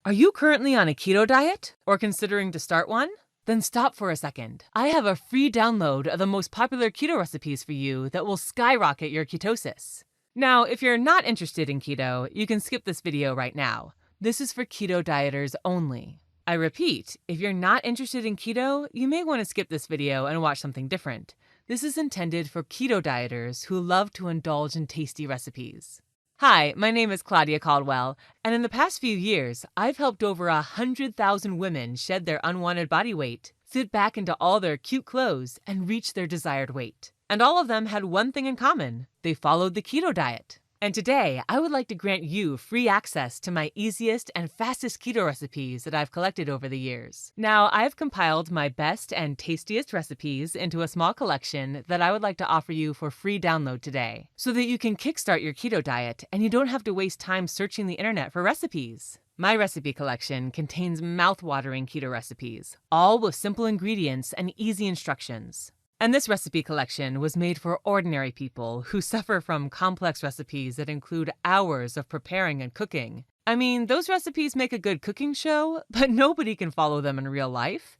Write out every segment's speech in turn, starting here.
Are you currently on a keto diet or considering to start one? Then stop for a second. I have a free download of the most popular keto recipes for you that will skyrocket your ketosis. Now, if you're not interested in keto, you can skip this video right now. This is for keto dieters only. I repeat, if you're not interested in keto, you may want to skip this video and watch something different. This is intended for keto dieters who love to indulge in tasty recipes. Hi, my name is Claudia Caldwell, and in the past few years, I've helped over 100,000 women shed their unwanted body weight, fit back into all their cute clothes, and reach their desired weight. And all of them had one thing in common: they followed the keto diet. And today, I would like to grant you free access to my easiest and fastest keto recipes that I've collected over the years. Now, I've compiled my best and tastiest recipes into a small collection that I would like to offer you for free download today, so that you can kickstart your keto diet and you don't have to waste time searching the internet for recipes. My recipe collection contains mouth-watering keto recipes, all with simple ingredients and easy instructions. And this recipe collection was made for ordinary people who suffer from complex recipes that include hours of preparing and cooking. I mean, those recipes make a good cooking show, but nobody can follow them in real life.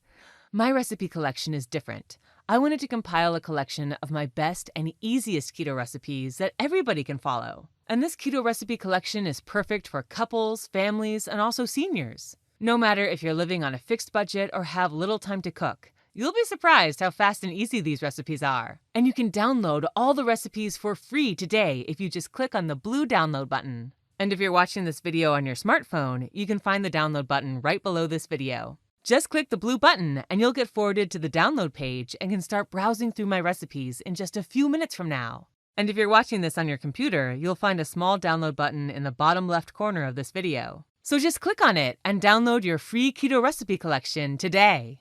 My recipe collection is different. I wanted to compile a collection of my best and easiest keto recipes that everybody can follow. And this keto recipe collection is perfect for couples, families, and also seniors. No matter if you're living on a fixed budget or have little time to cook, you'll be surprised how fast and easy these recipes are. And you can download all the recipes for free today if you just click on the blue download button. And if you're watching this video on your smartphone, you can find the download button right below this video. Just click the blue button and you'll get forwarded to the download page and can start browsing through my recipes in just a few minutes from now. And if you're watching this on your computer, you'll find a small download button in the bottom left corner of this video. So just click on it and download your free keto recipe collection today.